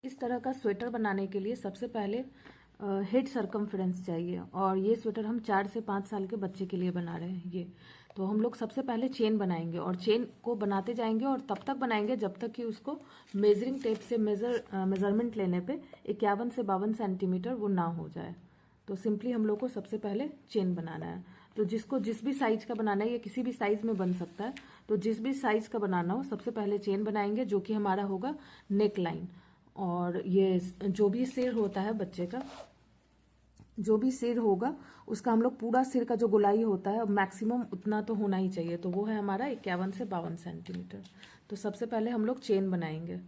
इस तरह का स्वेटर बनाने के लिए सबसे पहले हेड सरकमफ्रेंस चाहिए, और ये स्वेटर हम 4 से 5 साल के बच्चे के लिए बना रहे हैं। ये तो हम लोग सबसे पहले चेन बनाएंगे, और चेन को बनाते जाएंगे और तब तक बनाएंगे जब तक कि उसको मेजरिंग टेप से मेजरमेंट लेने पे 51 से 52 सेंटीमीटर वो ना हो जाए। तो सिंपली हम लोग को सबसे पहले चेन बनाना है। तो जिसको जिस भी साइज का बनाना है, या किसी भी साइज में बन सकता है, तो जिस भी साइज का बनाना हो सबसे पहले चेन बनाएंगे, जो कि हमारा होगा नेक लाइन। और ये जो भी सिर होता है बच्चे का, जो भी सिर होगा उसका हम लोग पूरा सिर का जो गोलाई होता है मैक्सिमम उतना तो होना ही चाहिए, तो वो है हमारा 51 से 52 सेंटीमीटर। तो सबसे पहले हम लोग चेन बनाएंगे।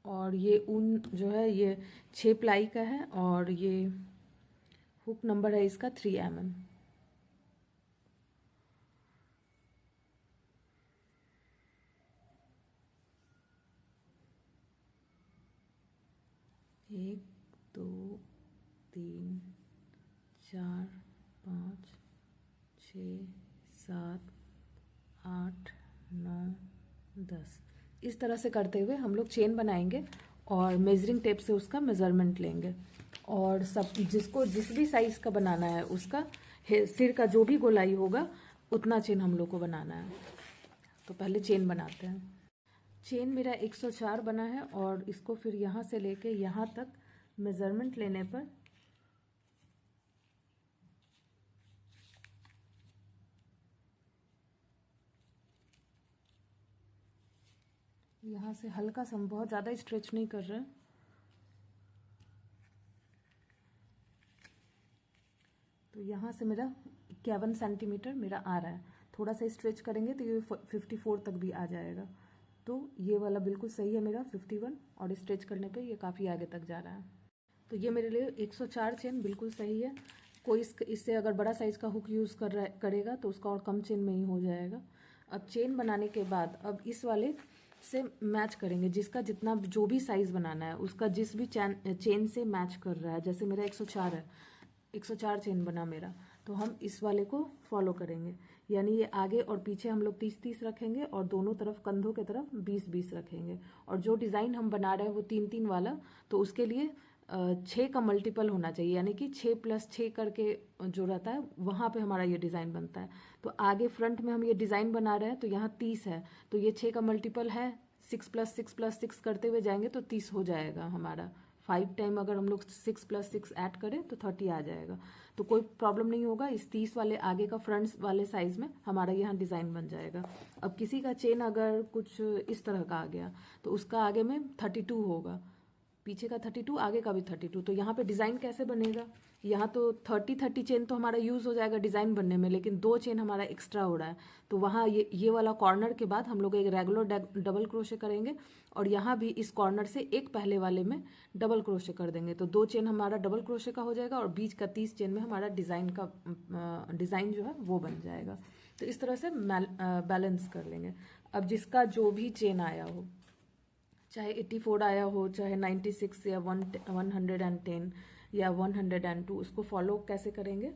और ये ऊन जो है ये 6 प्लाई का है, और ये हुक नंबर है इसका 3 mm। एक, दो, तीन, 4, 5, 6, 7, 8, 9, 10। इस तरह से करते हुए हम लोग चेन बनाएंगे और मेजरिंग टेप से उसका मेजरमेंट लेंगे। और सब जिसको जिस भी साइज का बनाना है उसका सिर का जो भी गोलाई होगा उतना चेन हम लोग को बनाना है। तो पहले चेन बनाते हैं। चेन मेरा 104 बना है, और इसको फिर यहाँ से लेके यहाँ तक मेजरमेंट लेने पर यहाँ से हल्का सा, बहुत ज़्यादा स्ट्रेच नहीं कर रहे, तो यहाँ से मेरा 51 सेंटीमीटर मेरा आ रहा है। थोड़ा सा स्ट्रेच करेंगे तो ये 54 तक भी आ जाएगा। तो ये वाला बिल्कुल सही है मेरा 51, और स्ट्रेच करने पे ये काफ़ी आगे तक जा रहा है। तो ये मेरे लिए 104 चेन बिल्कुल सही है। कोई इससे अगर बड़ा साइज़ का हुक यूज़ करेगा तो उसका और कम चेन में ही हो जाएगा। अब चेन बनाने के बाद अब इस वाले से मैच करेंगे, जिसका जितना जो भी साइज़ बनाना है उसका जिस भी चेन से मैच कर रहा है। जैसे मेरा 104 है, 104 चेन बना मेरा, तो हम इस वाले को फॉलो करेंगे। यानी ये आगे और पीछे हम लोग 30-30 रखेंगे, और दोनों तरफ कंधों के तरफ 20-20 रखेंगे। और जो डिज़ाइन हम बना रहे हैं वो 3-3 वाला, तो उसके लिए 6 का मल्टीपल होना चाहिए, यानी कि 6+6 करके जो रहता है वहाँ पे हमारा ये डिज़ाइन बनता है। तो आगे फ्रंट में हम ये डिज़ाइन बना रहे हैं तो यहाँ 30 है, तो ये 6 का मल्टीपल है, 6+6+6 करते हुए जाएंगे तो 30 हो जाएगा हमारा। 5 टाइम अगर हम लोग 6+6 ऐड करें तो 30 आ जाएगा। तो कोई प्रॉब्लम नहीं होगा, इस 30 वाले आगे का फ्रंट वाले साइज में हमारा यहाँ डिज़ाइन बन जाएगा। अब किसी का चेन अगर कुछ इस तरह का आ गया तो उसका आगे में 32 होगा, पीछे का 32, आगे का भी 32। तो यहाँ पे डिज़ाइन कैसे बनेगा? यहाँ तो 30-30 चेन तो हमारा यूज़ हो जाएगा डिज़ाइन बनने में, लेकिन 2 चेन हमारा एक्स्ट्रा हो रहा है। तो वहाँ ये वाला कॉर्नर के बाद हम लोग एक रेगुलर डबल क्रोशे करेंगे, और यहाँ भी इस कॉर्नर से एक पहले वाले में डबल क्रोशे कर देंगे। तो 2 चेन हमारा डबल क्रोशे का हो जाएगा, और बीच का 30 चेन में हमारा डिज़ाइन जो है वो बन जाएगा। तो इस तरह से बैलेंस कर लेंगे। अब जिसका जो भी चेन आया हो, चाहे 84 आया हो, चाहे 96 या 110 या 102, उसको फॉलो कैसे करेंगे?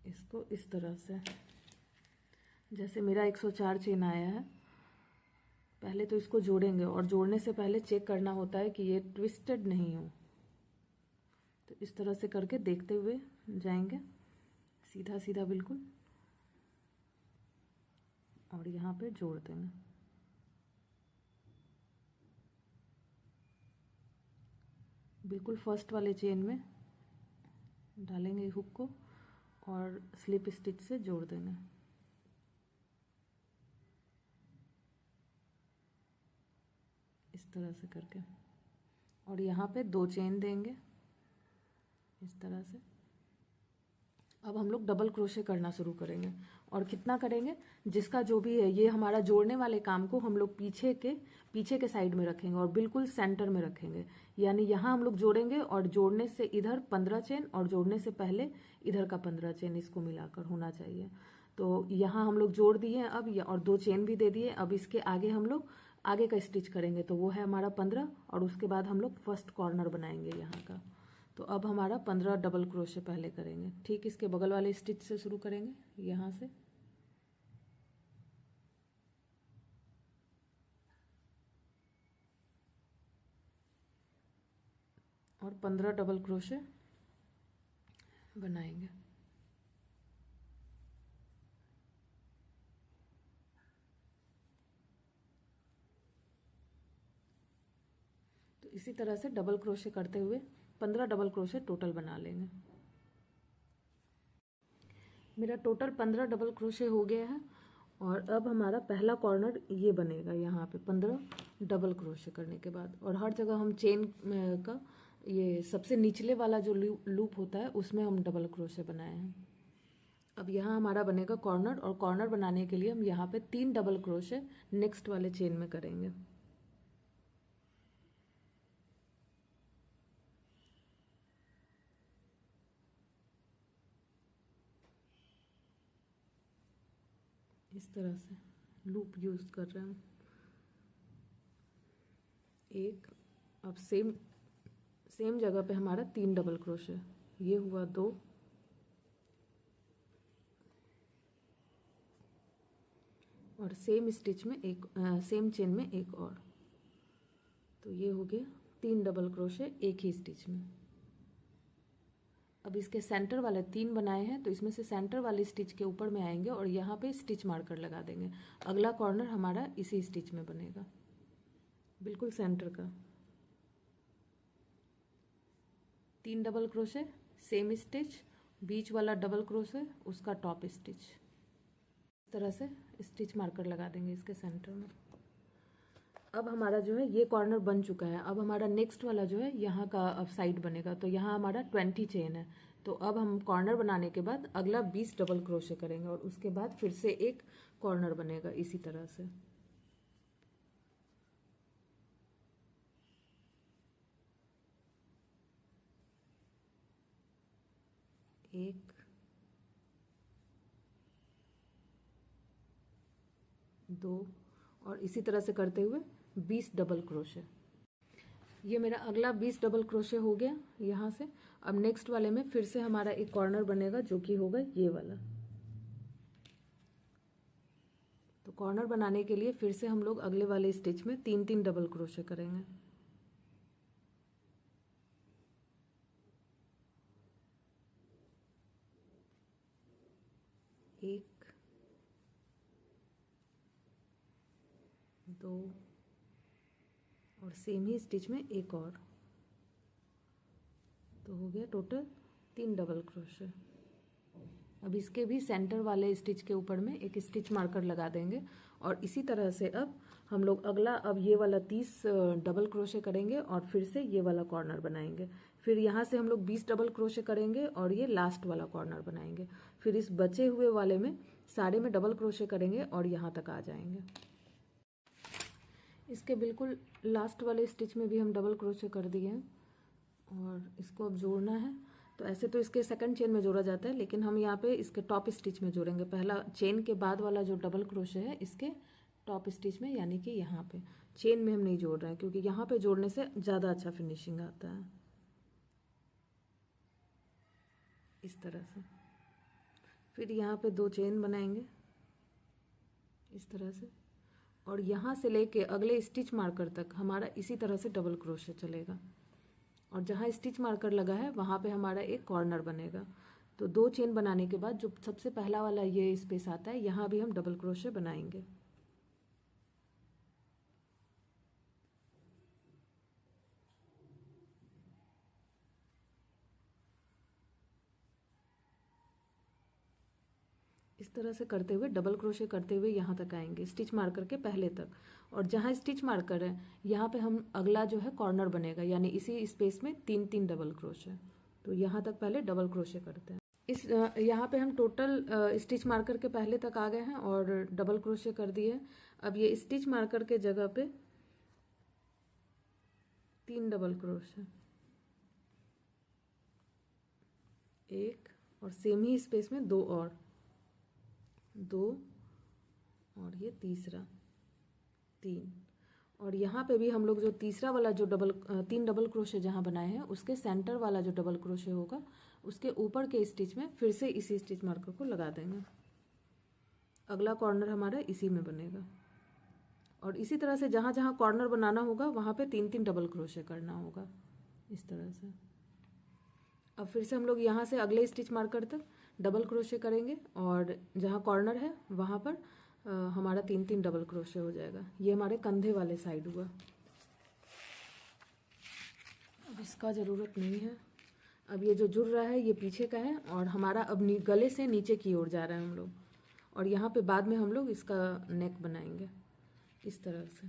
इसको इस तरह से, जैसे मेरा 104 चेन आया है, पहले तो इसको जोड़ेंगे, और जोड़ने से पहले चेक करना होता है कि ये ट्विस्टेड नहीं हो। तो इस तरह से करके देखते हुए जाएंगे, सीधा सीधा बिल्कुल, और यहाँ पे जोड़ देंगे। बिल्कुल फर्स्ट वाले चेन में डालेंगे हुक को, और स्लिप स्टिच से जोड़ देंगे। इस तरह से करके, और यहाँ पे 2 चेन देंगे इस तरह से। अब हम लोग डबल क्रोशे करना शुरू करेंगे, और कितना करेंगे? जिसका जो भी है, ये हमारा जोड़ने वाले काम को हम लोग पीछे के साइड में रखेंगे, और बिल्कुल सेंटर में रखेंगे। यानी यहाँ हम लोग जोड़ेंगे, और जोड़ने से इधर 15 चेन, और जोड़ने से पहले इधर का 15 चेन, इसको मिलाकर होना चाहिए। तो यहाँ हम लोग जोड़ दिए अब, और 2 चेन भी दे दिए। अब इसके आगे हम लोग आगे का स्टिच करेंगे, तो वो है हमारा 15, और उसके बाद हम लोग फर्स्ट कॉर्नर बनाएंगे यहाँ का। तो अब हमारा 15 डबल क्रोशे पहले करेंगे। ठीक इसके बगल वाले स्टिच से शुरू करेंगे, यहाँ से। और 15 डबल क्रोशे बनाएंगे। तो इसी तरह से डबल क्रोशे करते हुए 15 डबल क्रोशे टोटल बना लेंगे। मेरा टोटल 15 डबल क्रोशे हो गया है और अब हमारा पहला कॉर्नर ये बनेगा यहाँ पे 15 डबल क्रोशे करने के बाद। और हर जगह हम चेन का ये सबसे निचले वाला जो लूप होता है उसमें हम डबल क्रोशे बनाए हैं। अब यहाँ हमारा बनेगा कॉर्नर, और कॉर्नर बनाने के लिए हम यहाँ पे 3 डबल क्रोशे नेक्स्ट वाले चेन में करेंगे। इस तरह से लूप यूज कर रहे हैं एक। अब सेम जगह पे हमारा 3 डबल क्रोशे, ये हुआ 2, और सेम स्टिच में सेम चेन में एक और, तो ये हो गया 3 डबल क्रोशे एक ही स्टिच में। अब इसके सेंटर वाले 3 बनाए हैं, तो इसमें से सेंटर वाले स्टिच के ऊपर में आएंगे और यहाँ पे स्टिच मार्कर लगा देंगे। अगला कॉर्नर हमारा इसी स्टिच में बनेगा, बिल्कुल सेंटर का। 3 डबल क्रोशे, सेम स्टिच, बीच वाला डबल क्रोशे, उसका टॉप स्टिच। इस तरह से स्टिच मार्कर लगा देंगे इसके सेंटर में। अब हमारा जो है ये कॉर्नर बन चुका है। अब हमारा नेक्स्ट वाला जो है यहाँ का अब साइड बनेगा, तो यहाँ हमारा 20 चेन है। तो अब हम कॉर्नर बनाने के बाद अगला 20 डबल क्रोशे करेंगे और उसके बाद फिर से एक कॉर्नर बनेगा इसी तरह से। एक, 2, और इसी तरह से करते हुए 20 डबल क्रोशे। ये मेरा अगला 20 डबल क्रोशे हो गया यहाँ से। अब नेक्स्ट वाले में फिर से हमारा एक कॉर्नर बनेगा जो कि होगा ये वाला। तो कॉर्नर बनाने के लिए फिर से हम लोग अगले वाले स्टिच में 3-3 डबल क्रोशे करेंगे। एक, 2, और सेम ही स्टिच में एक और, तो हो गया टोटल 3 डबल क्रोशे। अब इसके भी सेंटर वाले स्टिच के ऊपर में एक स्टिच मार्कर लगा देंगे और इसी तरह से अब हम लोग अगला अब ये वाला 30 डबल क्रोशे करेंगे और फिर से ये वाला कॉर्नर बनाएंगे। फिर यहाँ से हम लोग 20 डबल क्रोशे करेंगे और ये लास्ट वाला कॉर्नर बनाएंगे। फिर इस बचे हुए वाले में सारे में डबल क्रोशे करेंगे और यहाँ तक आ जाएंगे। इसके बिल्कुल लास्ट वाले स्टिच में भी हम डबल क्रोशे कर दिए हैं और इसको अब जोड़ना है। तो ऐसे तो इसके सेकंड चेन में जोड़ा जाता है, लेकिन हम यहाँ पे इसके टॉप स्टिच में जोड़ेंगे। पहला चेन के बाद वाला जो डबल क्रोशे है इसके टॉप स्टिच में, यानी कि यहाँ पे चेन में हम नहीं जोड़ रहे हैं क्योंकि यहाँ पे जोड़ने से ज़्यादा अच्छा फिनिशिंग आता है। इस तरह से फिर यहाँ पे 2 चेन बनाएंगे इस तरह से, और यहाँ से लेके अगले स्टिच मार्कर तक हमारा इसी तरह से डबल क्रोशे चलेगा। और जहाँ स्टिच मार्कर लगा है वहाँ पे हमारा एक कॉर्नर बनेगा। तो 2 चेन बनाने के बाद जो सबसे पहला वाला ये स्पेस आता है, यहाँ भी हम डबल क्रोशे बनाएंगे। इस तरह से करते हुए डबल क्रोशे करते हुए यहाँ तक आएंगे स्टिच मार्कर के पहले तक। और जहाँ स्टिच मार्कर है यहाँ पे हम अगला जो है कॉर्नर बनेगा, यानी इसी स्पेस में 3-3 डबल क्रोशे। तो यहाँ तक पहले डबल क्रोशे करते हैं। इस यहाँ पे हम टोटल स्टिच मार्कर के पहले तक आ गए हैं और डबल क्रोशे कर दिए। अब ये स्टिच मार्कर के जगह पे 3 डबल क्रोशे, एक, और सेम ही स्पेस में 2 और, 2, और ये तीसरा 3। और यहाँ पे भी हम लोग जो तीसरा वाला जो 3 डबल क्रोशे जहाँ बनाए हैं उसके सेंटर वाला जो डबल क्रोशे होगा उसके ऊपर के स्टिच में फिर से इसी स्टिच मार्कर को लगा देंगे। अगला कॉर्नर हमारा इसी में बनेगा। और इसी तरह से जहाँ जहाँ कॉर्नर बनाना होगा वहाँ पे 3-3 डबल क्रोशे करना होगा इस तरह से। अब फिर से हम लोग यहाँ से अगले स्टिच मार्कर तक डबल क्रोशे करेंगे और जहाँ कॉर्नर है वहाँ पर हमारा 3-3 डबल क्रोशे हो जाएगा। ये हमारे कंधे वाले साइड हुआ। अब इसका ज़रूरत नहीं है। अब ये जो जुड़ रहा है ये पीछे का है और हमारा अब गले से नीचे की ओर जा रहा है हम लोग, और यहाँ पे बाद में हम लोग इसका नेक बनाएंगे इस तरह से।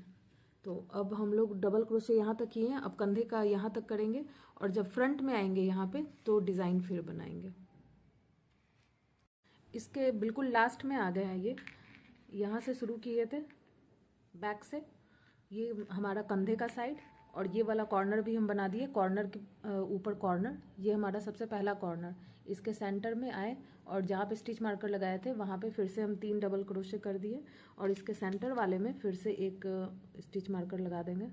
तो अब हम लोग डबल क्रोशे यहाँ तक किए हैं, अब कंधे का यहाँ तक करेंगे और जब फ्रंट में आएंगे यहाँ पे तो डिज़ाइन फिर बनाएंगे। इसके बिल्कुल लास्ट में आ गए हैं ये, यहाँ से शुरू किए थे बैक से, ये हमारा कंधे का साइड और ये वाला कॉर्नर भी हम बना दिए। कॉर्नर के ऊपर कॉर्नर, ये हमारा सबसे पहला कॉर्नर, इसके सेंटर में आए और जहाँ पे स्टिच मार्कर लगाए थे वहाँ पे फिर से हम 3 डबल क्रोशे कर दिए और इसके सेंटर वाले में फिर से एक स्टिच मार्कर लगा देंगे।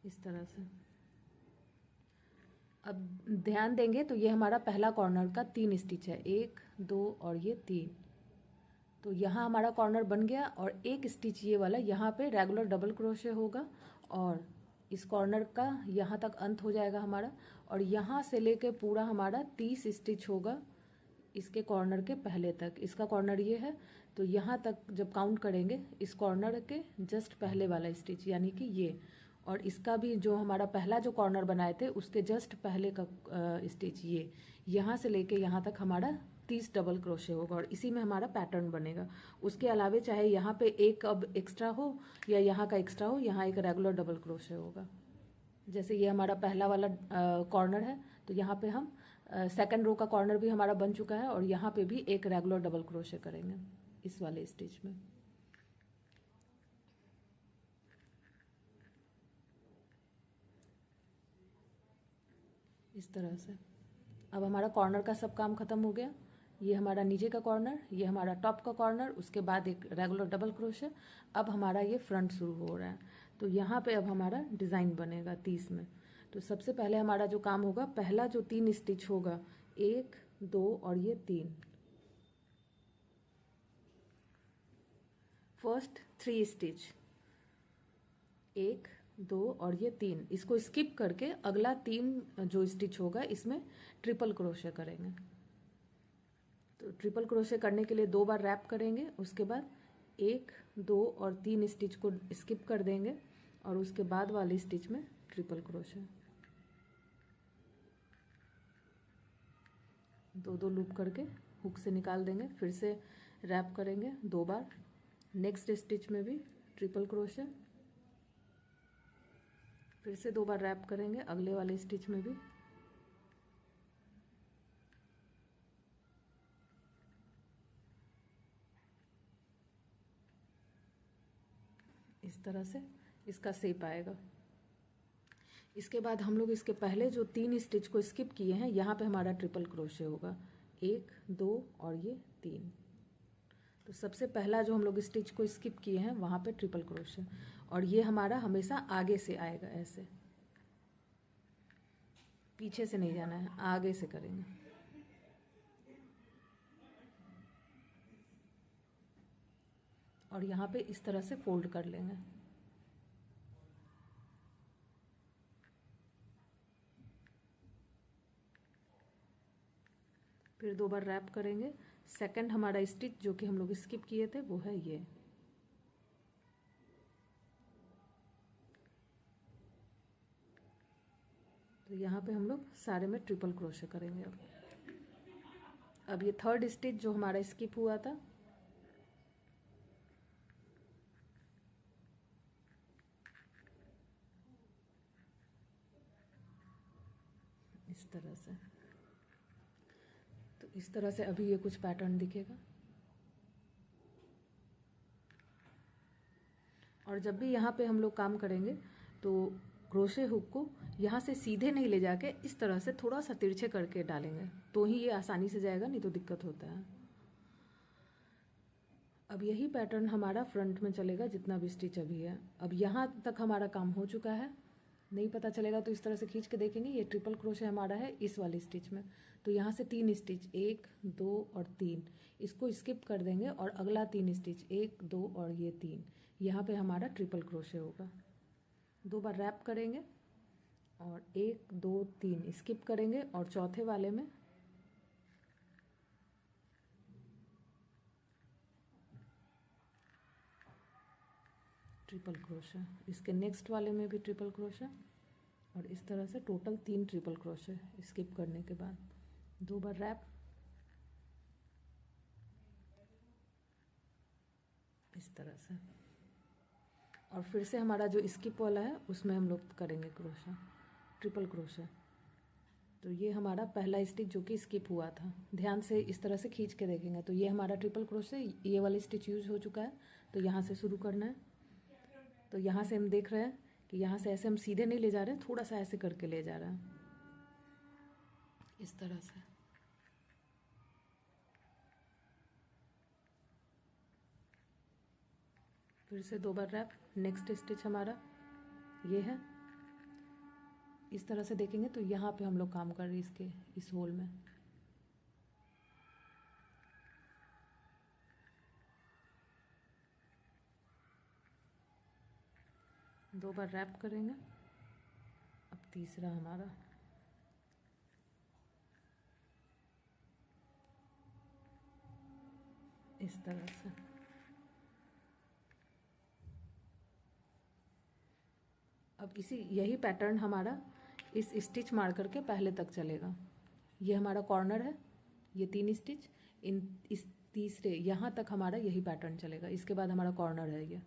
इस तरह से अब ध्यान देंगे तो ये हमारा पहला कॉर्नर का 3 स्टिच है, 1 2 और ये 3। तो यहाँ हमारा कॉर्नर बन गया और एक स्टिच ये वाला यहाँ पे रेगुलर डबल क्रोशे होगा और इस कॉर्नर का यहाँ तक अंत हो जाएगा हमारा, और यहाँ से लेके पूरा हमारा 30 स्टिच होगा इसके कॉर्नर के पहले तक। इसका कॉर्नर ये है तो यहाँ तक जब काउंट करेंगे इस कॉर्नर के जस्ट पहले वाला स्टिच यानी कि ये, और इसका भी जो हमारा पहला जो कॉर्नर बनाए थे उसके जस्ट पहले का स्टिच ये, यहाँ से लेके यहाँ तक हमारा 30 डबल क्रोशे होगा और इसी में हमारा पैटर्न बनेगा। उसके अलावे चाहे यहाँ पे एक अब एक्स्ट्रा हो या यहाँ का एक्स्ट्रा हो, यहाँ एक रेगुलर डबल क्रोशे होगा। जैसे ये हमारा पहला वाला कॉर्नर है तो यहाँ पे हम सेकंड रो का कॉर्नर भी हमारा बन चुका है और यहाँ पे भी एक रेगुलर डबल क्रोशे करेंगे इस वाले स्टिच में। इस तरह से अब हमारा कॉर्नर का सब काम खत्म हो गया। ये हमारा नीचे का कॉर्नर, ये हमारा टॉप का कॉर्नर, उसके बाद एक रेगुलर डबल क्रोशे। अब हमारा ये फ्रंट शुरू हो रहा है तो यहाँ पे अब हमारा डिज़ाइन बनेगा 30 में। तो सबसे पहले हमारा जो काम होगा, पहला जो 3 स्टिच होगा, 1 2 और ये 3, फर्स्ट 3 स्टिच 1 2 और ये 3, इसको स्किप करके अगला 3 जो स्टिच होगा इसमें ट्रिपल क्रोशे करेंगे। तो ट्रिपल क्रोशे करने के लिए 2 बार रैप करेंगे, उसके बाद 1 2 और 3 स्टिच को स्किप कर देंगे और उसके बाद वाले स्टिच में ट्रिपल क्रोशे, 2 लूप करके हुक से निकाल देंगे, फिर से रैप करेंगे 2 बार, नेक्स्ट स्टिच में भी ट्रिपल क्रोशे, फिर से 2 बार रैप करेंगे अगले वाले स्टिच में भी, इस तरह से इसका शेप आएगा। इसके बाद हम लोग इसके पहले जो 3 स्टिच को स्किप किए हैं यहाँ पे हमारा ट्रिपल क्रोशे होगा, 1 2 और ये 3। तो सबसे पहला जो हम लोग स्टिच को स्किप किए हैं वहाँ पे ट्रिपल क्रोशे, और ये हमारा हमेशा आगे से आएगा, ऐसे पीछे से नहीं जाना है, आगे से करेंगे। और यहाँ पे इस तरह से फोल्ड कर लेंगे। फिर 2 बार रैप करेंगे। सेकंड हमारा स्टिच जो कि हम लोग स्किप किए थे वो है ये, तो यहाँ पे हम लोग सारे में ट्रिपल क्रोशे करेंगे। अब ये थर्ड स्टिच जो हमारा स्किप हुआ था, इस तरह से, तो इस तरह से अभी ये कुछ पैटर्न दिखेगा। और जब भी यहाँ पे हम लोग काम करेंगे तो क्रोशे हुक को यहाँ से सीधे नहीं ले जाके इस तरह से थोड़ा सा तिरछे करके डालेंगे तो ही ये आसानी से जाएगा, नहीं तो दिक्कत होता है। अब यही पैटर्न हमारा फ्रंट में चलेगा जितना भी स्टिच अभी है। अब यहाँ तक हमारा काम हो चुका है, नहीं पता चलेगा तो इस तरह से खींच के देखेंगे, ये ट्रिपल क्रोशे हमारा है इस वाली स्टिच में। तो यहाँ से 3 स्टिच 1 2 और 3, इसको स्किप कर देंगे और अगला 3 स्टिच 1 2 और ये 3, यहाँ पे हमारा ट्रिपल क्रोशे होगा। 2 बार रैप करेंगे और 1 2 3 स्किप करेंगे और चौथे वाले में ट्रिपल क्रोशे, इसके नेक्स्ट वाले में भी ट्रिपल क्रोशे और इस तरह से टोटल 3 ट्रिपल क्रोशे स्किप करने के बाद 2 बार रैप, इस तरह से। और फिर से हमारा जो स्किप वाला है उसमें हम लोग करेंगे क्रोशा, ट्रिपल क्रोशा। तो ये हमारा पहला स्टिच जो कि स्किप हुआ था, ध्यान से इस तरह से खींच के देखेंगे तो ये हमारा ट्रिपल क्रोशे, ये वाला स्टिच यूज हो चुका है। तो यहाँ से शुरू करना है। तो यहाँ से हम देख रहे हैं कि यहाँ से ऐसे हम सीधे नहीं ले जा रहे हैं, थोड़ा सा ऐसे करके ले जा रहे हैं, इस तरह से। फिर से 2 बार रैप। नेक्स्ट स्टिच हमारा ये है, इस तरह से देखेंगे तो यहाँ पे हम लोग काम कर रहे हैं इसके इस होल में। दो बार रैप करेंगे। अब तीसरा हमारा इस तरह से। अब यही पैटर्न हमारा इस स्टिच मार करके पहले तक चलेगा। ये हमारा कॉर्नर है, ये 3 स्टिच, इस तीसरे यहाँ तक हमारा यही पैटर्न चलेगा। इसके बाद हमारा कॉर्नर है ये,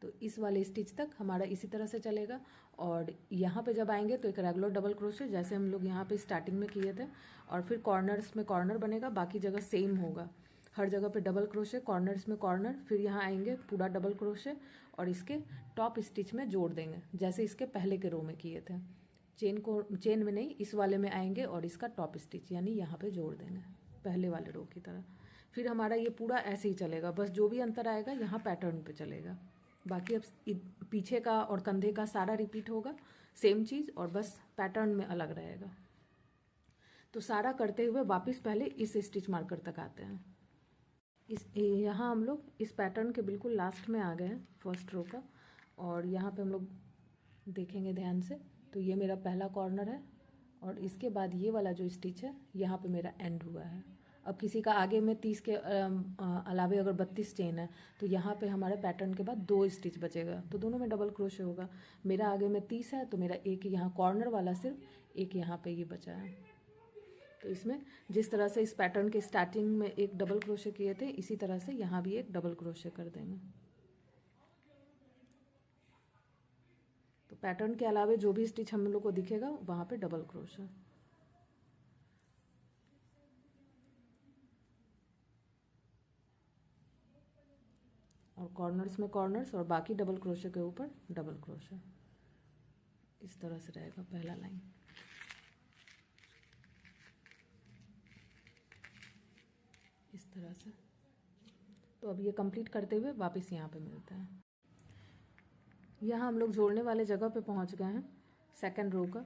तो इस वाले स्टिच तक हमारा इसी तरह से चलेगा। और यहाँ पे जब आएंगे तो एक रेगुलर डबल क्रोशे जैसे हम लोग यहाँ पे स्टार्टिंग में किए थे, और फिर कॉर्नर्स में कॉर्नर बनेगा, बाकी जगह सेम होगा, हर जगह पे डबल क्रोशे, कॉर्नर्स में कॉर्नर, फिर यहाँ आएंगे पूरा डबल क्रोशे और इसके टॉप स्टिच में जोड़ देंगे जैसे इसके पहले के रो में किए थे। चेन में नहीं, इस वाले में आएंगे और इसका टॉप स्टिच यानी यहाँ पे जोड़ देंगे पहले वाले रो की तरह। फिर हमारा ये पूरा ऐसे ही चलेगा, बस जो भी अंतर आएगा यहाँ पैटर्न पे चलेगा। बाकी अब पीछे का और कंधे का सारा रिपीट होगा, सेम चीज़, और बस पैटर्न में अलग रहेगा। तो सारा करते हुए वापस पहले इस स्टिच मार्कर तक आते हैं। यहाँ हम लोग इस पैटर्न के बिल्कुल लास्ट में आ गए हैं, फर्स्ट रो का। और यहाँ पे हम लोग देखेंगे ध्यान से, तो ये मेरा पहला कॉर्नर है और इसके बाद ये वाला जो स्टिच है यहाँ पे मेरा एंड हुआ है। अब किसी का आगे में 30 के अलावे अगर 32 चेन है तो यहाँ पे हमारे पैटर्न के बाद 2 स्टिच बचेगा, तो दोनों में डबल क्रोशे होगा। मेरा आगे में 30 है तो मेरा एक यहाँ कॉर्नर वाला सिर्फ एक यहाँ पे ये बचा है। तो इसमें जिस तरह से इस पैटर्न के स्टार्टिंग में एक डबल क्रोशे किए थे, इसी तरह से यहाँ भी एक डबल क्रोशे कर देंगे। तो पैटर्न के अलावे जो भी स्टिच हम लोग को दिखेगा वहाँ पे डबल क्रोशे। और कॉर्नर्स में कॉर्नर्स और बाकी डबल क्रोशे के ऊपर डबल क्रोशे, इस तरह से रहेगा पहला लाइन। इस तरह से। तो अब ये कंप्लीट करते हुए वापस यहाँ पे मिलता है। यहाँ हम लोग जोड़ने वाले जगह पे पहुँच गए हैं, सेकंड रो का।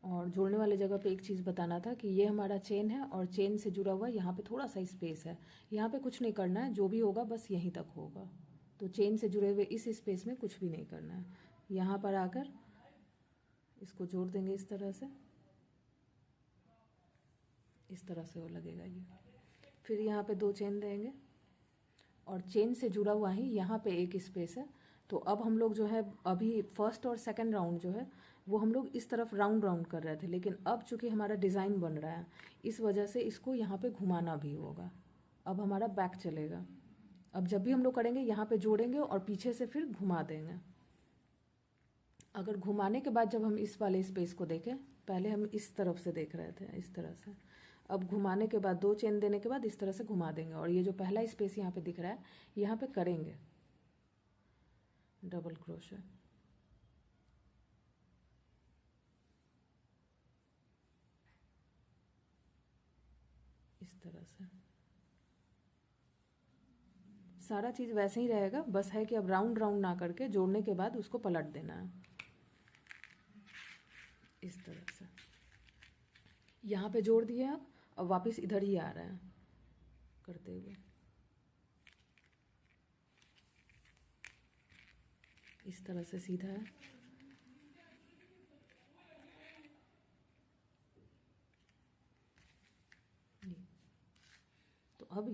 और जोड़ने वाले जगह पे एक चीज़ बताना था कि ये हमारा चेन है और चेन से जुड़ा हुआ यहाँ पे थोड़ा सा स्पेस है। यहाँ पे कुछ नहीं करना है, जो भी होगा बस यहीं तक होगा। तो चेन से जुड़े हुए इस स्पेस में कुछ भी नहीं करना है। यहाँ पर आकर इसको जोड़ देंगे इस तरह से, इस तरह से वो लगेगा ये। फिर यहाँ पे 2 चेन देंगे और चेन से जुड़ा हुआ ही यहाँ पे एक स्पेस है। तो अब हम लोग जो है अभी फर्स्ट और सेकंड राउंड जो है वो हम लोग इस तरफ राउंड राउंड कर रहे थे, लेकिन अब चूंकि हमारा डिज़ाइन बन रहा है इस वजह से इसको यहाँ पे घुमाना भी होगा। अब हमारा बैक चलेगा। अब जब भी हम लोग करेंगे यहाँ पे जोड़ेंगे और पीछे से फिर घुमा देंगे। अगर घुमाने के बाद जब हम इस वाले स्पेस को देखें, पहले हम इस तरफ से देख रहे थे इस तरह से, अब घुमाने के बाद 2 चेन देने के बाद इस तरह से घुमा देंगे और ये जो पहला स्पेस यहाँ पे दिख रहा है यहाँ पे करेंगे डबल क्रोशे। इस तरह से सारा चीज़ वैसे ही रहेगा, बस है कि अब राउंड राउंड ना करके जोड़ने के बाद उसको पलट देना है इस तरह से। यहाँ पे जोड़ दिए आप, अब वापस इधर ही आ रहे हैं करते हुए इस तरह से सीधा है।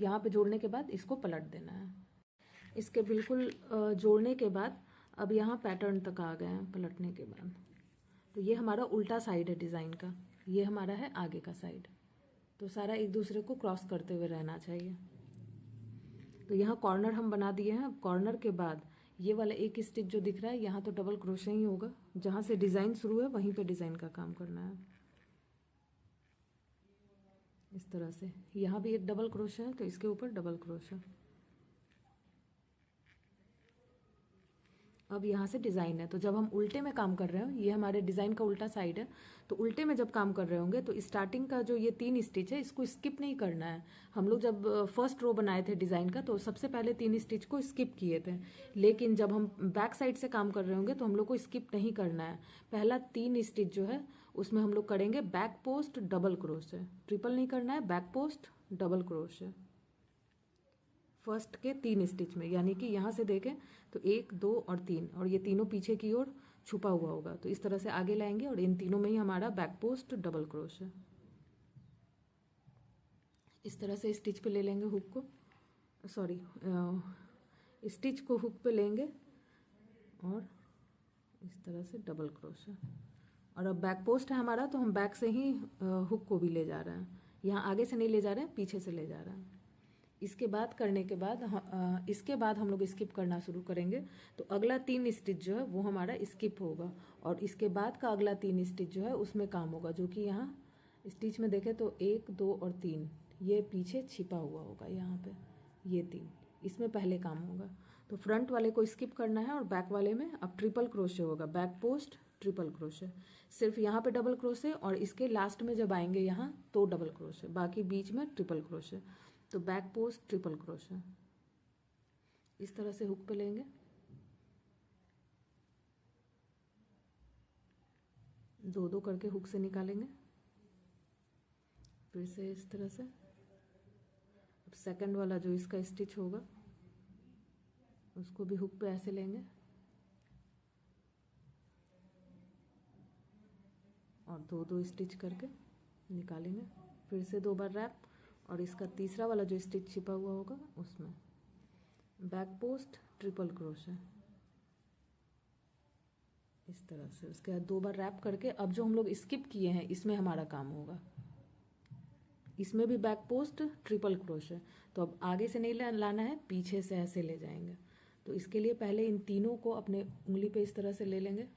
यहाँ पे जोड़ने के बाद इसको पलट देना है। इसके बिल्कुल जोड़ने के बाद अब यहाँ पैटर्न तक आ गए हैं पलटने के बाद। तो ये हमारा उल्टा साइड है डिज़ाइन का, ये हमारा है आगे का साइड। तो सारा एक दूसरे को क्रॉस करते हुए रहना चाहिए। तो यहाँ कॉर्नर हम बना दिए हैं। अब कॉर्नर के बाद ये वाला एक स्टिच जो दिख रहा है यहाँ तो डबल क्रोशे ही होगा, जहाँ से डिज़ाइन शुरू है वहीं पे डिज़ाइन का काम करना है। इस तरह से यहाँ भी एक डबल क्रोशा है तो इसके ऊपर डबल क्रोशा। अब यहाँ से डिज़ाइन है, तो जब हम उल्टे में काम कर रहे हो, ये हमारे डिज़ाइन का उल्टा साइड है, तो उल्टे में जब काम कर रहे होंगे तो स्टार्टिंग का जो ये 3 स्टिच है इसको स्किप नहीं करना है। हम लोग जब फर्स्ट रो बनाए थे डिज़ाइन का तो सबसे पहले 3 स्टिच को स्किप किए थे, लेकिन जब हम बैक साइड से काम कर रहे होंगे तो हम लोग को स्किप नहीं करना है। पहला 3 स्टिच जो है उसमें हम लोग करेंगे back post double crochet, triple नहीं करना है, back post double crochet first के 3 स्टिच में। यानी कि यहाँ से देखें तो 1 2 और 3, और ये तीनों पीछे की ओर छुपा हुआ होगा, तो इस तरह से आगे लाएंगे और इन तीनों में ही हमारा बैक पोस्ट डबल क्रोशे। इस तरह से स्टिच पे ले लेंगे हुक को, सॉरी स्टिच को हुक पे लेंगे और इस तरह से डबल क्रोशे। और अब बैक पोस्ट है हमारा तो हम बैक से ही हुक को भी ले जा रहे हैं, यहाँ आगे से नहीं ले जा रहे हैं, पीछे से ले जा रहे हैं। इसके बाद करने के बाद इसके बाद हम लोग स्किप करना शुरू करेंगे, तो अगला 3 स्टिच जो है वो हमारा स्किप होगा और इसके बाद का अगला 3 स्टिच जो है उसमें काम होगा, जो कि यहाँ स्टिच में देखें तो 1 2 और 3 ये पीछे छिपा हुआ होगा, यहाँ पे ये 3 इसमें पहले काम होगा। तो फ्रंट वाले को स्किप करना है और बैक वाले में अब ट्रिपल क्रोशे होगा, बैक पोस्ट ट्रिपल क्रोशे, सिर्फ यहाँ पे डबल क्रोशे और इसके लास्ट में जब आएंगे यहाँ तो डबल क्रोशे, बाकी बीच में ट्रिपल क्रोशे। तो बैक पोस्ट ट्रिपल क्रोशे इस तरह से हुक पे लेंगे, दो दो करके हुक से निकालेंगे, फिर से इस तरह से। अब सेकंड वाला जो इसका स्टिच होगा उसको भी हुक पे ऐसे लेंगे और दो दो स्टिच करके निकालेंगे, फिर से 2 बार रैप और इसका तीसरा वाला जो स्टिच छिपा हुआ होगा उसमें बैक पोस्ट ट्रिपल क्रोशे इस तरह से। उसके बाद 2 बार रैप करके अब जो हम लोग स्किप किए हैं इसमें हमारा काम होगा, इसमें भी बैक पोस्ट ट्रिपल क्रोशे। तो अब आगे से नहीं लाना है, पीछे से ऐसे ले जाएंगे। तो इसके लिए पहले इन तीनों को अपने उंगली पे इस तरह से ले लेंगे।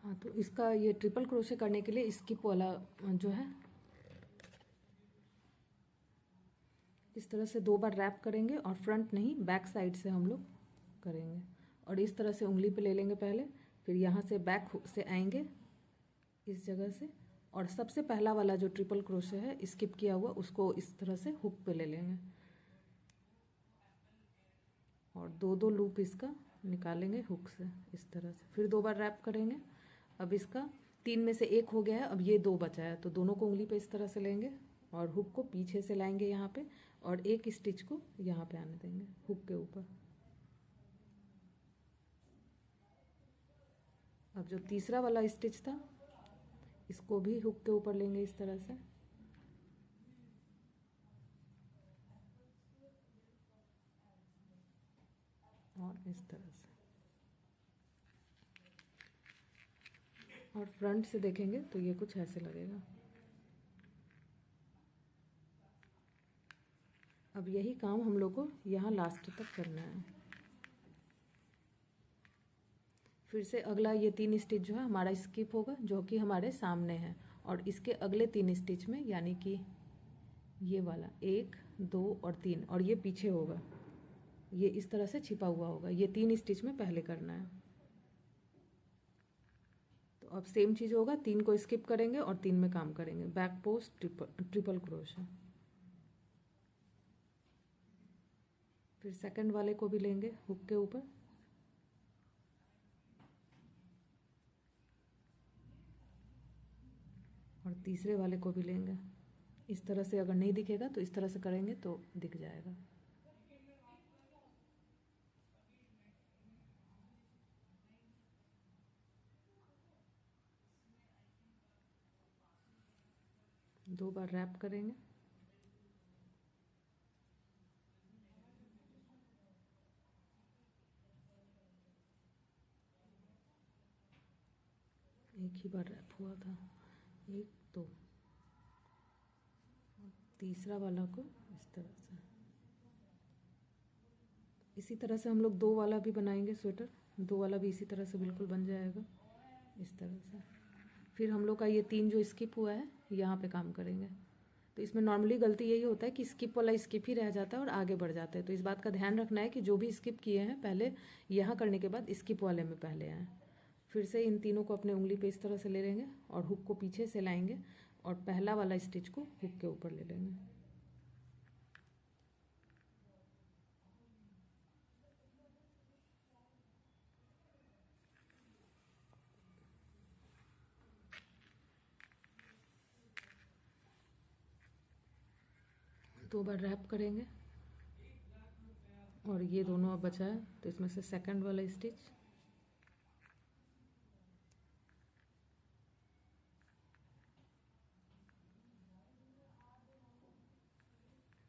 हाँ, तो इसका ये ट्रिपल क्रोशे करने के लिए स्किप वाला जो है इस तरह से 2 बार रैप करेंगे और फ्रंट नहीं बैक साइड से हम लोग करेंगे और इस तरह से उंगली पे ले लेंगे पहले, फिर यहाँ से बैक से आएंगे इस जगह से और सबसे पहला वाला जो ट्रिपल क्रोशे है स्किप किया हुआ उसको इस तरह से हुक पे ले लेंगे और 2 2 लूप इसका निकालेंगे हुक से इस तरह से, फिर 2 बार रैप करेंगे। अब इसका 3 में से 1 हो गया है, अब ये 2 बचा है, तो दोनों को उंगली पे इस तरह से लेंगे और हुक को पीछे से लाएंगे यहाँ पे और एक स्टिच को यहाँ पे आने देंगे हुक के ऊपर। अब जो तीसरा वाला स्टिच था इसको भी हुक के ऊपर लेंगे इस तरह से और इस तरह से, और फ्रंट से देखेंगे तो ये कुछ ऐसे लगेगा। अब यही काम हम लोग को यहाँ लास्ट तक करना है। फिर से अगला ये 3 स्टिच जो है हमारा स्किप होगा, जो कि हमारे सामने है, और इसके अगले 3 स्टिच में यानी कि ये वाला 1 2 और 3 और ये पीछे होगा, ये इस तरह से छिपा हुआ होगा, ये 3 स्टिच में पहले करना है। तो अब सेम चीज़ होगा, 3 को स्किप करेंगे और 3 में काम करेंगे, बैक पोस्ट ट्रिपल क्रोशे। फिर सेकंड वाले को भी लेंगे हुक के ऊपर और तीसरे वाले को भी लेंगे इस तरह से। अगर नहीं दिखेगा तो इस तरह से करेंगे तो दिख जाएगा। दो बार रैप करेंगे एक ही बार रैप हुआ था, एक दो, तीसरा वाला को इस तरह से, इसी तरह से हम लोग दो वाला भी बनाएंगे स्वेटर, दो वाला भी इसी तरह से बिल्कुल बन जाएगा इस तरह से। फिर हम लोग का ये 3 जो स्किप हुआ है यहाँ पे काम करेंगे। तो इसमें नॉर्मली गलती यही होता है कि स्किप वाला स्किप ही रह जाता है और आगे बढ़ जाता है। तो इस बात का ध्यान रखना है कि जो भी स्किप किए हैं पहले यहाँ करने के बाद स्किप वाले में पहले आए। फिर से इन तीनों को अपने उंगली पे इस तरह से ले लेंगे और हुक को पीछे से लाएंगे और पहला वाला स्टिच को हुक के ऊपर ले लेंगे। दो बार रैप करेंगे और ये दोनों अब बचा है तो इसमें से सेकंड वाला स्टिच,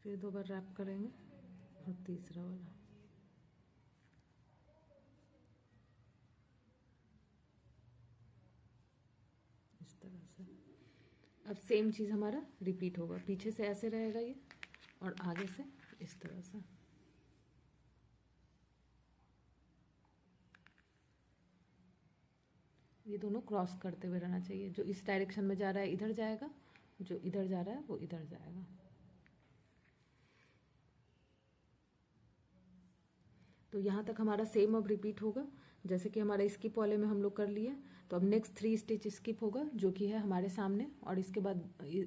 फिर दो बार रैप करेंगे और तीसरा वाला, इस तरह से। अब सेम चीज़ हमारा रिपीट होगा, पीछे से ऐसे रहेगा ये और आगे से इस तरह से। ये दोनों क्रॉस करते हुए रहना चाहिए, जो इस डायरेक्शन में जा रहा है इधर जाएगा, जो इधर जा रहा है वो इधर जाएगा। तो यहाँ तक हमारा सेम अब रिपीट होगा, जैसे कि हमारा स्किप वाले में हम लोग कर लिए। तो अब नेक्स्ट 3 स्टिच स्किप होगा जो कि है हमारे सामने, और इसके बाद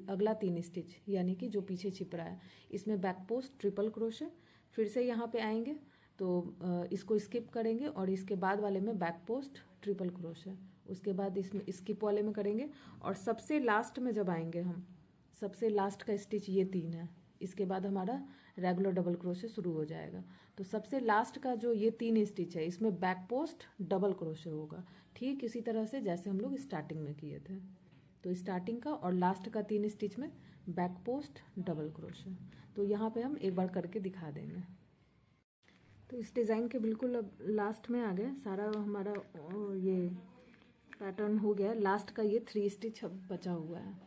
अगला 3 स्टिच यानी कि जो पीछे छिप रहा है इसमें बैक पोस्ट ट्रिपल क्रोशे। फिर से यहाँ पे आएंगे तो इसको स्किप करेंगे और इसके बाद वाले में बैक पोस्ट ट्रिपल क्रोशे, उसके बाद इसमें स्किप वाले में करेंगे और सबसे लास्ट में जब आएंगे हम, सबसे लास्ट का स्टिच ये 3 है, इसके बाद हमारा रेगुलर डबल क्रोशे शुरू हो जाएगा। तो सबसे लास्ट का जो ये 3 स्टिच है इसमें बैक पोस्ट डबल क्रोशे होगा, ठीक इसी तरह से जैसे हम लोग स्टार्टिंग में किए थे। तो स्टार्टिंग का और लास्ट का 3 स्टिच में बैक पोस्ट डबल क्रोशे। तो यहाँ पे हम एक बार करके दिखा देंगे। तो इस डिज़ाइन के बिल्कुल अब लास्ट में आ गए, सारा हमारा ये पैटर्न हो गया। लास्ट का ये 3 स्टिच अब बचा हुआ है।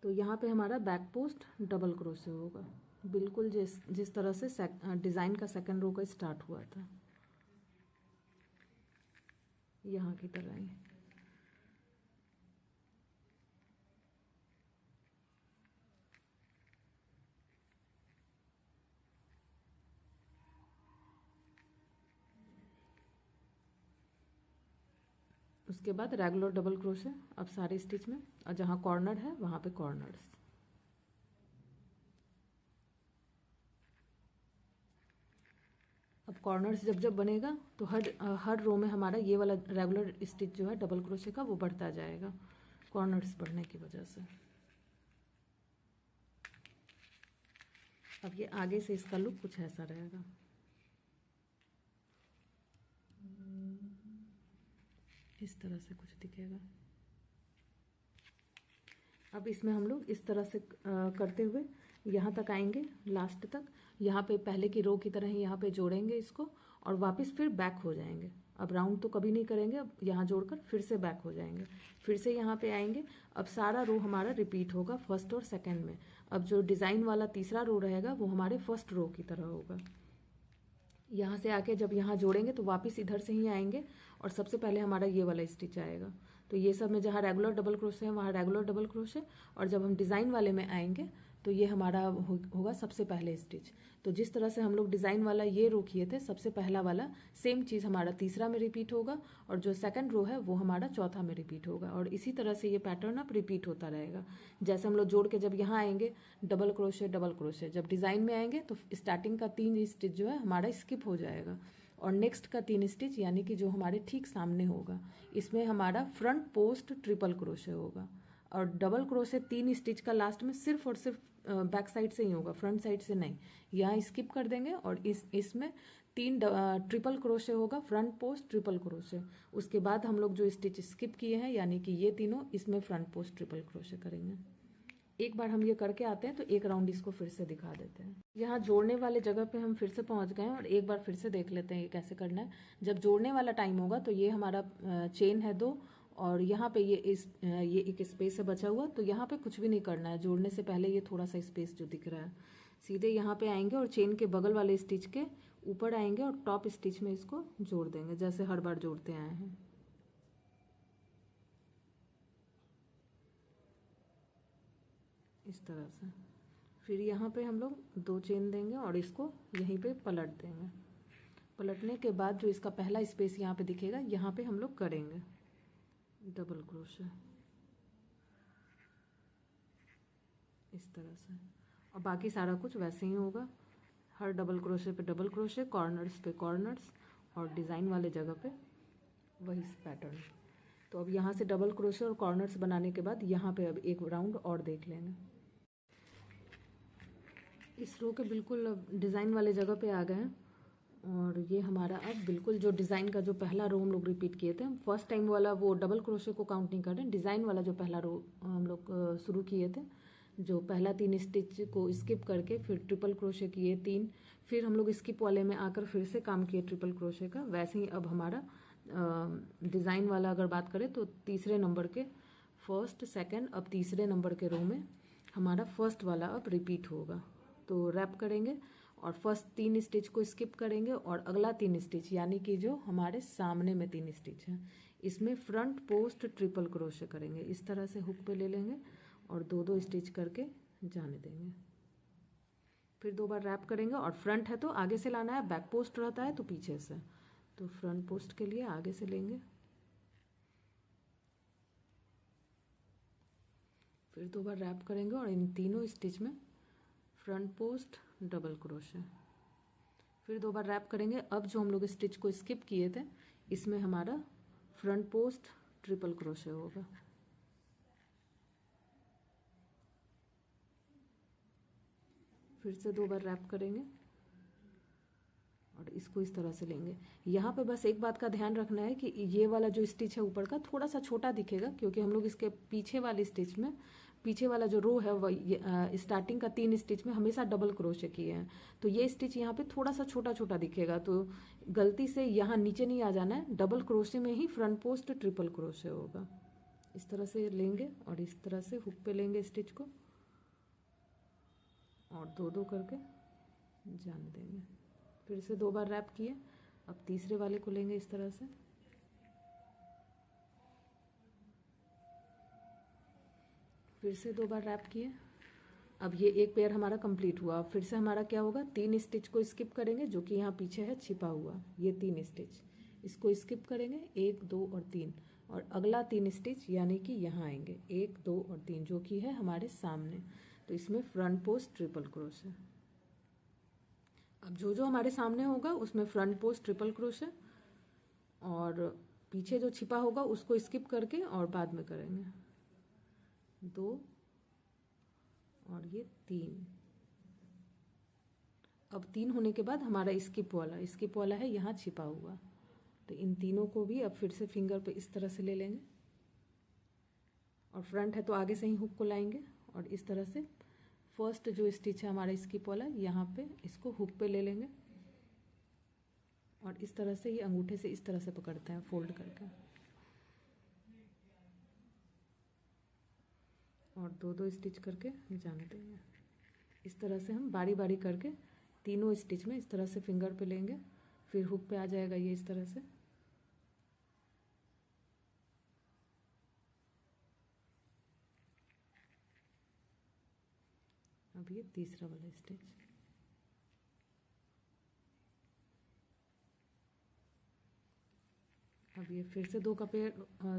तो यहाँ पे हमारा बैक पोस्ट डबल क्रोशे होगा, बिल्कुल जिस तरह से डिज़ाइन का सेकंड रो का स्टार्ट हुआ था, यहाँ की तरह ही। उसके बाद रेगुलर डबल क्रोशे अब सारे स्टिच में, और जहाँ कॉर्नर है वहाँ पे कॉर्नर्स। अब कॉर्नर्स जब जब बनेगा तो हर रो में हमारा ये वाला रेगुलर स्टिच जो है डबल क्रोशे का वो बढ़ता जाएगा कॉर्नर्स बढ़ने की वजह से। अब ये आगे से इसका लुक कुछ ऐसा रहेगा। इस तरह से कुछ दिखेगा। अब इसमें हम लोग इस तरह से करते हुए यहाँ तक आएंगे, लास्ट तक। यहाँ पे पहले की रो की तरह ही यहाँ पे जोड़ेंगे इसको और वापस फिर बैक हो जाएंगे। अब राउंड तो कभी नहीं करेंगे, अब यहाँ जोड़कर फिर से बैक हो जाएंगे, फिर से यहाँ पे आएंगे। अब सारा रो हमारा रिपीट होगा फर्स्ट और सेकंड में। अब जो डिज़ाइन वाला तीसरा रो रहेगा वो हमारे फर्स्ट रो की तरह होगा। यहाँ से आके जब यहाँ जोड़ेंगे तो वापस इधर से ही आएंगे और सबसे पहले हमारा ये वाला स्टिच आएगा। तो ये सब में जहाँ रेगुलर डबल क्रोशे है वहाँ रेगुलर डबल क्रोशे, और जब हम डिज़ाइन वाले में आएंगे तो ये हमारा होगा सबसे पहले स्टिच। तो जिस तरह से हम लोग डिज़ाइन वाला ये रो किए थे सबसे पहला वाला, सेम चीज़ हमारा तीसरा में रिपीट होगा और जो सेकंड रो है वो हमारा चौथा में रिपीट होगा। और इसी तरह से ये पैटर्न अब रिपीट होता रहेगा। जैसे हम लोग जोड़ के जब यहाँ आएंगे डबल क्रोशे, जब डिज़ाइन में आएंगे तो स्टार्टिंग का 3 स्टिच जो है हमारा स्किप हो जाएगा और नेक्स्ट का 3 स्टिच यानी कि जो हमारे ठीक सामने होगा इसमें हमारा फ्रंट पोस्ट ट्रिपल क्रोशे होगा। और डबल क्रोशे 3 स्टिच का लास्ट में सिर्फ और सिर्फ बैक साइड से ही होगा, फ्रंट साइड से नहीं। यहाँ स्किप कर देंगे और इसमें 3 ट्रिपल क्रोशे होगा, फ्रंट पोस्ट ट्रिपल क्रोशे। उसके बाद हम लोग जो स्टिच स्किप किए हैं यानी कि ये तीनों, इसमें फ्रंट पोस्ट ट्रिपल क्रोशे करेंगे। एक बार हम ये करके आते हैं तो एक राउंड इसको फिर से दिखा देते हैं। यहाँ जोड़ने वाले जगह पे हम फिर से पहुँच गए हैं और एक बार फिर से देख लेते हैं ये कैसे करना है। जब जोड़ने वाला टाइम होगा तो ये हमारा चेन है 2 और यहाँ पे ये एक स्पेस है बचा हुआ, तो यहाँ पे कुछ भी नहीं करना है। जोड़ने से पहले ये थोड़ा सा स्पेस जो दिख रहा है, सीधे यहाँ पे आएंगे और चेन के बगल वाले स्टिच के ऊपर आएंगे और टॉप स्टिच में इसको जोड़ देंगे, जैसे हर बार जोड़ते आए हैं। इस तरह से फिर यहाँ पे हम लोग 2 चेन देंगे और इसको यहीं पे पलट देंगे। पलटने के बाद जो इसका पहला स्पेस यहाँ पे दिखेगा, यहाँ पे हम लोग करेंगे डबल क्रोशे इस तरह से, और बाकी सारा कुछ वैसे ही होगा। हर डबल क्रोशे पे डबल क्रोशे, कॉर्नर्स पे कॉर्नर्स, और डिज़ाइन वाले जगह पे वही पैटर्न। तो अब यहाँ से डबल क्रोशे और कॉर्नर्स बनाने के बाद यहाँ पे अब एक राउंड और देख लेंगे। इस रो के बिल्कुल अब डिज़ाइन वाले जगह पे आ गए हैं, और ये हमारा अब बिल्कुल जो डिज़ाइन का जो पहला रो हम लोग रिपीट किए थे, हम फर्स्ट टाइम वाला वो डबल क्रोशे को काउंट नहीं कर रहे हैं, डिज़ाइन वाला जो पहला रो हम लोग शुरू किए थे, जो पहला 3 स्टिच को स्किप करके फिर ट्रिपल क्रोशे किए 3, फिर हम लोग स्किप वाले में आकर फिर से काम किए ट्रिपल क्रोशे का। वैसे ही अब हमारा डिज़ाइन वाला अगर बात करें तो तीसरे नंबर के फर्स्ट सेकंड, अब तीसरे नंबर के रो में हमारा फर्स्ट वाला अब रिपीट होगा। तो रैप करेंगे और फर्स्ट 3 स्टिच को स्किप करेंगे और अगला 3 स्टिच यानी कि जो हमारे सामने में 3 स्टिच हैं, इसमें फ्रंट पोस्ट ट्रिपल क्रोशे करेंगे। इस तरह से हुक पे ले लेंगे और 2-2 स्टिच करके जाने देंगे। फिर 2 बार रैप करेंगे, और फ्रंट है तो आगे से लाना है, बैक पोस्ट रहता है तो पीछे से। तो फ्रंट पोस्ट के लिए आगे से लेंगे, फिर 2 बार रैप करेंगे और इन तीनों स्टिच में फ्रंट पोस्ट डबल क्रोशे, फिर 2 बार रैप करेंगे। अब जो हम लोग स्टिच को स्किप किए थे, इसमें हमारा फ्रंट पोस्ट ट्रिपल क्रोशे होगा। फिर से 2 बार रैप करेंगे और इसको इस तरह से लेंगे। यहाँ पे बस एक बात का ध्यान रखना है कि ये वाला जो स्टिच है ऊपर का थोड़ा सा छोटा दिखेगा, क्योंकि हम लोग इसके पीछे वाले स्टिच में, पीछे वाला जो रो है वह स्टार्टिंग का 3 स्टिच में हमेशा डबल क्रोशे किए हैं, तो ये स्टिच यहाँ पे थोड़ा सा छोटा छोटा दिखेगा। तो गलती से यहाँ नीचे नहीं आ जाना है, डबल क्रोशे में ही फ्रंट पोस्ट ट्रिपल क्रोशे होगा। इस तरह से लेंगे और इस तरह से हुक पे लेंगे स्टिच को और 2-2 करके जाने देंगे। फिर से 2 बार रैप किए, अब तीसरे वाले को लेंगे इस तरह से, फिर से 2 बार रैप किए। अब ये एक पेयर हमारा कंप्लीट हुआ। फिर से हमारा क्या होगा, 3 स्टिच को स्किप करेंगे जो कि यहाँ पीछे है छिपा हुआ, ये 3 स्टिच इसको स्किप करेंगे, 1 2 और 3, और अगला 3 स्टिच यानी कि यहाँ आएंगे 1 2 और 3 जो कि है हमारे सामने। तो इसमें फ्रंट पोस्ट ट्रिपल क्रोशे। अब जो हमारे सामने होगा उसमें फ्रंट पोस्ट ट्रिपल क्रोशे, और पीछे जो छिपा होगा उसको स्किप करके और बाद में करेंगे 2 और ये 3। अब 3 होने के बाद हमारा स्किप वाला है यहाँ छिपा हुआ, तो इन तीनों को भी अब फिर से फिंगर पे इस तरह से ले लेंगे, और फ्रंट है तो आगे से ही हुक को लाएंगे और इस तरह से फर्स्ट जो स्टिच है हमारा स्किप वाला, यहाँ पे इसको हुक पे ले लेंगे और इस तरह से ये अंगूठे से इस तरह से पकड़ते हैं फोल्ड करके, और 2-2 स्टिच करके जाने देंगे। इस तरह से हम बारी बारी करके तीनों स्टिच में इस तरह से फिंगर पे लेंगे, फिर हुक पे आ जाएगा ये इस तरह से। अब ये तीसरा वाला स्टिच, अब ये फिर से 2 का पेयर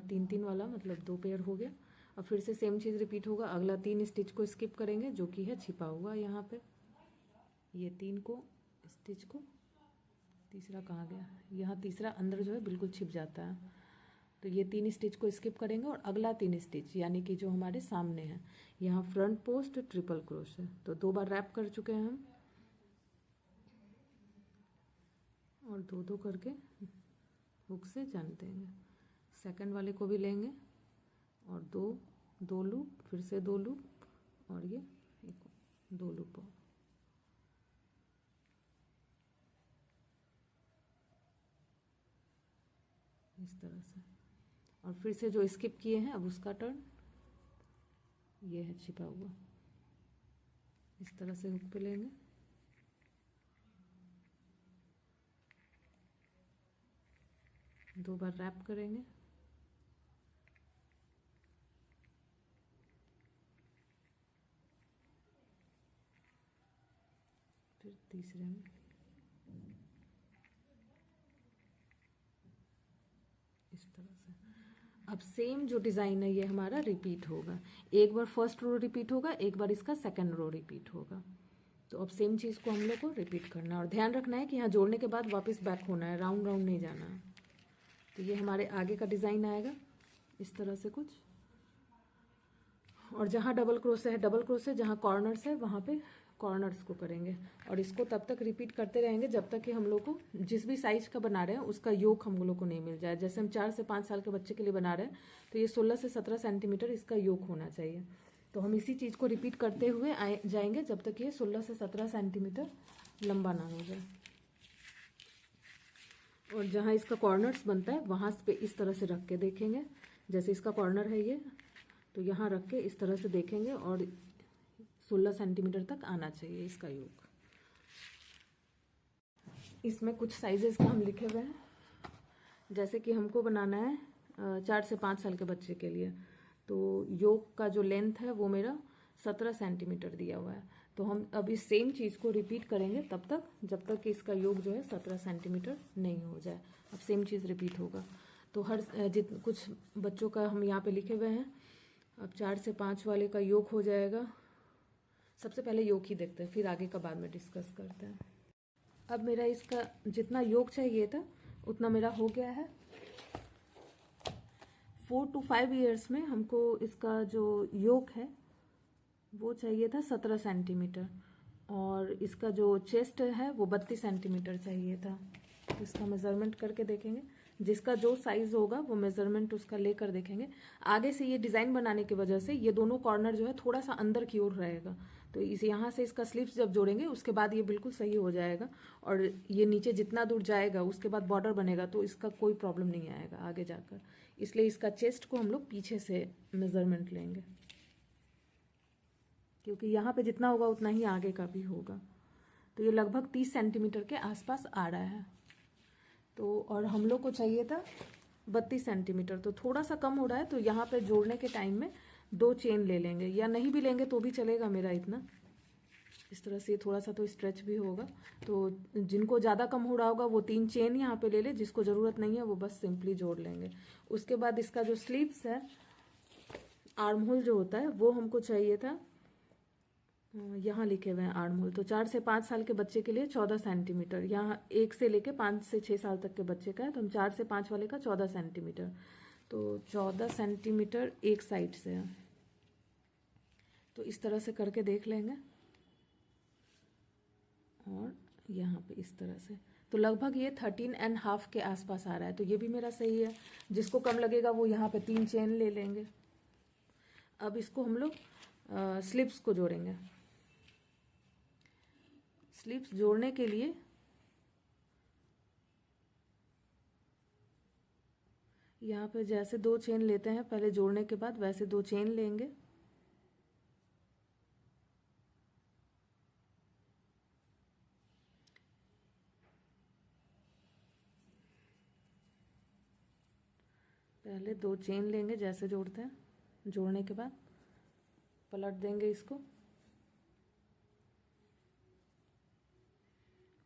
3-3 वाला मतलब 2 पेयर हो गया। अब फिर से सेम चीज़ रिपीट होगा, अगला 3 स्टिच को स्किप करेंगे जो कि है छिपा हुआ यहाँ पे, ये 3 को स्टिच को, तीसरा कहाँ गया, यहाँ तीसरा अंदर जो है बिल्कुल छिप जाता है, तो ये 3 स्टिच को स्किप करेंगे और अगला 3 स्टिच यानी कि जो हमारे सामने है यहाँ फ्रंट पोस्ट ट्रिपल क्रोशे। तो 2 बार रैप कर चुके हैं हम, और 2-2 करके हुक से जाने देंगे। सेकंड वाले को भी लेंगे और 2 लूप, फिर से 2 लूप, और ये 2 लूप, इस तरह से। और फिर से जो स्किप किए हैं अब उसका टर्न, ये है छिपा हुआ, इस तरह से हुक पे लेंगे, दो बार रैप करेंगे, फिर तीसरे में इस तरह से। अब सेम जो डिज़ाइन है ये हमारा रिपीट होगा, एक बार फर्स्ट रो रिपीट होगा, एक बार इसका सेकंड रो रिपीट होगा। तो अब सेम चीज़ को हम लोग को रिपीट करना है और ध्यान रखना है कि यहाँ जोड़ने के बाद वापस बैक होना है, राउंड राउंड नहीं जाना है। तो ये हमारे आगे का डिज़ाइन आएगा इस तरह से कुछ, और जहाँ डबल क्रोशे है डबल क्रोशे, जहाँ कॉर्नर्स है वहाँ पे कॉर्नर्स को करेंगे और इसको तब तक रिपीट करते रहेंगे जब तक कि हम लोग को जिस भी साइज का बना रहे हैं उसका योक हम लोग को नहीं मिल जाए। जैसे हम 4 से 5 साल के बच्चे के लिए बना रहे हैं तो ये 16 से 17 सेंटीमीटर इसका योक होना चाहिए। तो हम इसी चीज़ को रिपीट करते हुए जाएंगे जब तक ये 16 से 17 सेंटीमीटर लंबा ना हो जाए। और जहाँ इसका कॉर्नर्स बनता है वहाँ पे इस तरह से रख के देखेंगे, जैसे इसका कॉर्नर है ये, तो यहाँ रख के इस तरह से देखेंगे और 16 सेंटीमीटर तक आना चाहिए इसका योग। इसमें कुछ साइजेस का हम लिखे हुए हैं, जैसे कि हमको बनाना है 4 से 5 साल के बच्चे के लिए, तो योग का जो लेंथ है वो मेरा 17 सेंटीमीटर दिया हुआ है। तो हम अब इस सेम चीज़ को रिपीट करेंगे तब तक जब तक कि इसका योग जो है 17 सेंटीमीटर नहीं हो जाए। अब सेम चीज़ रिपीट होगा। तो हर कुछ बच्चों का हम यहाँ पे लिखे हुए हैं। अब 4 से 5 वाले का योग हो जाएगा, सबसे पहले योग ही देखते हैं फिर आगे का बाद में डिस्कस करते हैं। अब मेरा इसका जितना योग चाहिए था उतना मेरा हो गया है। 4 to 5 ईयर्स में हमको इसका जो योग है वो चाहिए था 17 सेंटीमीटर और इसका जो चेस्ट है वो 32 सेंटीमीटर चाहिए था। तो इसका मेज़रमेंट करके देखेंगे, जिसका जो साइज़ होगा वो मेज़रमेंट उसका लेकर देखेंगे। आगे से ये डिज़ाइन बनाने की वजह से ये दोनों कॉर्नर जो है थोड़ा सा अंदर की ओर रहेगा, तो इस यहाँ से इसका स्लीव्स जब जोड़ेंगे उसके बाद ये बिल्कुल सही हो जाएगा और ये नीचे जितना दूर जाएगा उसके बाद बॉर्डर बनेगा तो इसका कोई प्रॉब्लम नहीं आएगा आगे जाकर। इसलिए इसका चेस्ट को हम लोग पीछे से मेज़रमेंट लेंगे, क्योंकि यहाँ पे जितना होगा उतना ही आगे का भी होगा। तो ये लगभग 30 सेंटीमीटर के आसपास आ रहा है। तो और हम लोग को चाहिए था 32 सेंटीमीटर, तो थोड़ा सा कम हो रहा है। तो यहाँ पे जोड़ने के टाइम में 2 चेन ले लेंगे, या नहीं भी लेंगे तो भी चलेगा मेरा इतना। इस तरह से थोड़ा सा तो स्ट्रेच भी होगा। तो जिनको ज़्यादा कम हो रहा होगा वो 3 चेन यहाँ पे ले ले, जिसको ज़रूरत नहीं है वो बस सिंपली जोड़ लेंगे। उसके बाद इसका जो स्लीव्स है, आर्म होल जो होता है वो हमको चाहिए था, यहाँ लिखे हुए हैं आर्म होल। तो 4 से 5 साल के बच्चे के लिए 14 सेंटीमीटर, यहाँ 1 से लेके 5 से 6 साल तक के बच्चे का है, तो हम 4 से 5 वाले का 14 सेंटीमीटर। तो 14 सेंटीमीटर एक साइड से है, तो इस तरह से करके देख लेंगे। और यहाँ पे इस तरह से, तो लगभग ये 13.5 के आसपास आ रहा है। तो ये भी मेरा सही है। जिसको कम लगेगा वो यहाँ पे 3 चेन ले लेंगे। अब इसको हम लोग स्लिप्स को जोड़ेंगे। स्लिप्स जोड़ने के लिए यहाँ पे जैसे 2 चेन लेते हैं पहले जोड़ने के बाद, वैसे 2 चेन लेंगे। पहले 2 चेन लेंगे जैसे जोड़ते हैं, जोड़ने के बाद पलट देंगे इसको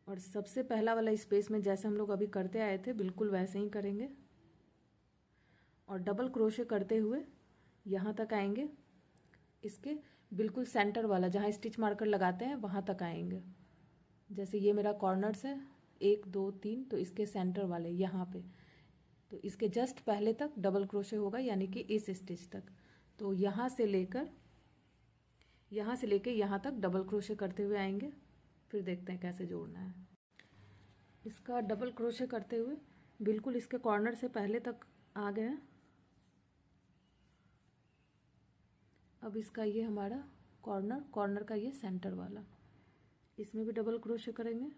और सबसे पहला वाला स्पेस में जैसे हम लोग अभी करते आए थे बिल्कुल वैसे ही करेंगे और डबल क्रोशे करते हुए यहाँ तक आएंगे। इसके बिल्कुल सेंटर वाला जहाँ स्टिच मार्कर लगाते हैं वहाँ तक आएंगे। जैसे ये मेरा कॉर्नर्स है 1 2 3, तो इसके सेंटर वाले यहाँ पे, तो इसके जस्ट पहले तक डबल क्रोशे होगा, यानी कि इस स्टिच तक। तो यहाँ से लेके यहाँ तक डबल क्रोशे करते हुए आएंगे। फिर देखते हैं कैसे जोड़ना है। इसका डबल क्रोशे करते हुए बिल्कुल इसके कॉर्नर से पहले तक आ गए। अब इसका ये हमारा कॉर्नर का ये सेंटर वाला, इसमें भी डबल क्रोशे करेंगे।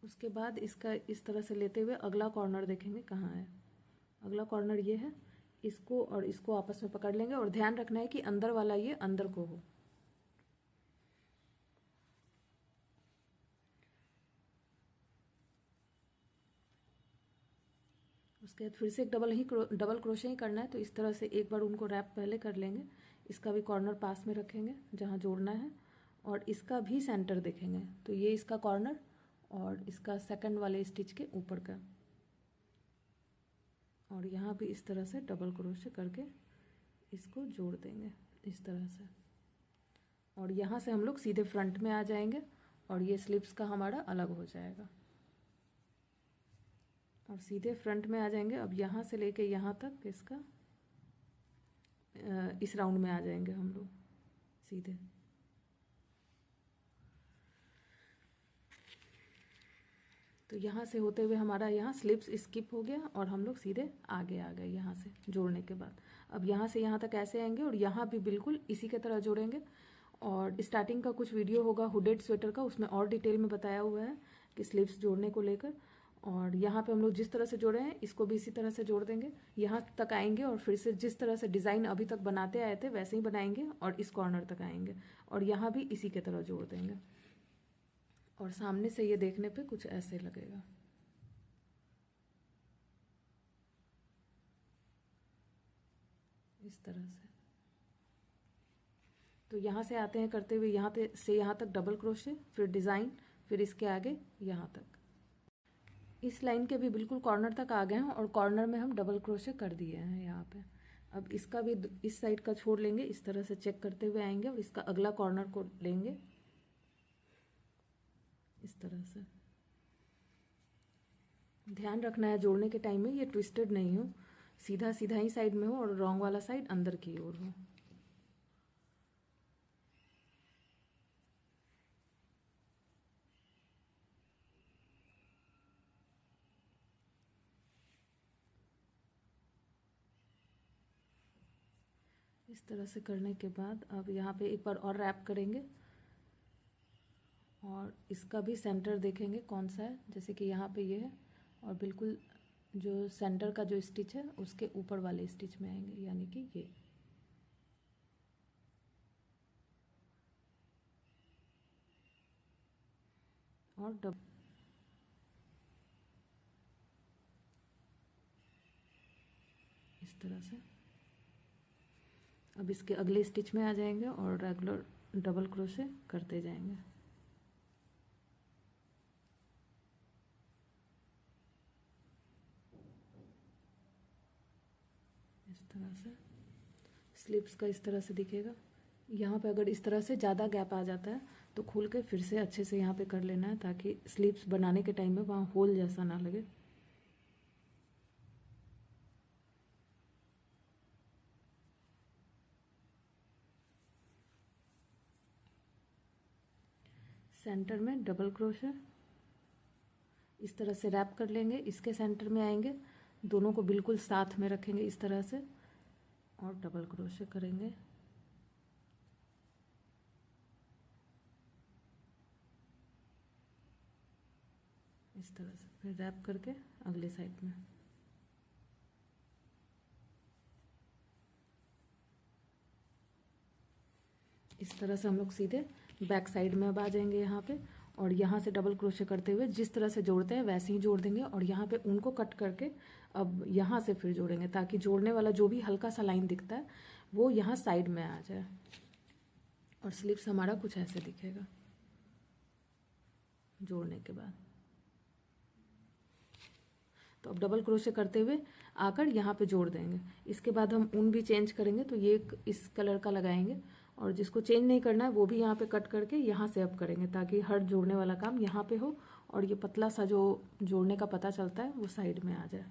उसके बाद इसका इस तरह से लेते हुए अगला कॉर्नर देखेंगे कहाँ है। अगला कॉर्नर ये है, इसको और इसको आपस में पकड़ लेंगे और ध्यान रखना है कि अंदर वाला ये अंदर को हो। उसके बाद फिर से एक डबल क्रोशे ही करना है। तो इस तरह से एक बार उनको रैप पहले कर लेंगे। इसका भी कॉर्नर पास में रखेंगे जहाँ जोड़ना है, और इसका भी सेंटर देखेंगे। तो ये इसका कॉर्नर और इसका सेकंड वाले स्टिच के ऊपर का, और यहाँ भी इस तरह से डबल क्रोशे करके इसको जोड़ देंगे इस तरह से। और यहाँ से हम लोग सीधे फ्रंट में आ जाएंगे और ये स्लिप्स का हमारा अलग हो जाएगा, और सीधे फ्रंट में आ जाएंगे। अब यहाँ से लेके यहाँ तक इसका इस राउंड में आ जाएंगे हम लोग सीधे। तो यहाँ से होते हुए हमारा यहाँ स्लिप्स स्किप हो गया और हम लोग सीधे आगे आ गए यहाँ से जोड़ने के बाद। अब यहाँ से यहाँ तक ऐसे आएंगे और यहाँ भी बिल्कुल इसी के तरह जोड़ेंगे। और स्टार्टिंग का कुछ वीडियो होगा हुडेड स्वेटर का, उसमें और डिटेल में बताया हुआ है कि स्लिप्स जोड़ने को लेकर। और यहाँ पे हम लोग जिस तरह से जोड़े हैं इसको भी इसी तरह से जोड़ देंगे। यहाँ तक आएंगे और फिर से जिस तरह से डिज़ाइन अभी तक बनाते आए थे वैसे ही बनाएंगे और इस कॉर्नर तक आएंगे और यहाँ भी इसी के तरह जोड़ देंगे। और सामने से ये देखने पे कुछ ऐसे लगेगा। इस तरह से। तो यहाँ से आते हैं करते हुए यहाँ से यहाँ तक डबल क्रोशे, फिर डिज़ाइन, फिर इसके आगे यहाँ तक। इस लाइन के भी बिल्कुल कॉर्नर तक आ गए हैं और कॉर्नर में हम डबल क्रोशे कर दिए हैं यहाँ पे। अब इसका भी इस साइड का छोड़ लेंगे, इस तरह से चेक करते हुए आएंगे और इसका अगला कॉर्नर को लेंगे इस तरह से। ध्यान रखना है जोड़ने के टाइम में ये ट्विस्टेड नहीं हो, सीधा सीधा ही साइड में हो और रॉन्ग वाला साइड अंदर की ओर हो। इस तरह से करने के बाद अब यहाँ पे एक बार और रैप करेंगे और इसका भी सेंटर देखेंगे कौन सा है। जैसे कि यहाँ पे ये है और बिल्कुल जो सेंटर का जो स्टिच है उसके ऊपर वाले स्टिच में आएंगे, यानी कि ये। और इस तरह से अब इसके अगले स्टिच में आ जाएंगे और रेगुलर डबल क्रोशे करते जाएंगे इस तरह से। स्लिप्स का इस तरह से दिखेगा। यहाँ पे अगर इस तरह से ज़्यादा गैप आ जाता है तो खोल के फिर से अच्छे से यहाँ पे कर लेना है, ताकि स्लिप्स बनाने के टाइम में वहाँ होल जैसा ना लगे। सेंटर में डबल क्रोशे इस तरह से रैप कर लेंगे, इसके सेंटर में आएंगे, दोनों को बिल्कुल साथ में रखेंगे इस तरह से और डबल क्रोशे करेंगे इस तरह से, फिर रैप करके अगले साइड में। इस तरह से हम लोग सीधे बैक साइड में अब आ जाएंगे यहाँ पे, और यहाँ से डबल क्रोशे करते हुए जिस तरह से जोड़ते हैं वैसे ही जोड़ देंगे और यहाँ पे उनको कट करके अब यहाँ से फिर जोड़ेंगे, ताकि जोड़ने वाला जो भी हल्का सा लाइन दिखता है वो यहाँ साइड में आ जाए। और स्लिप्स हमारा कुछ ऐसे दिखेगा जोड़ने के बाद। तो अब डबल क्रोशे करते हुए आकर यहाँ पे जोड़ देंगे। इसके बाद हम ऊन भी चेंज करेंगे, तो ये इस कलर का लगाएंगे, और जिसको चेंज नहीं करना है वो भी यहाँ पे कट करके यहाँ से अब करेंगे, ताकि हर जोड़ने वाला काम यहाँ पे हो और ये पतला सा जो जोड़ने का पता चलता है वो साइड में आ जाए।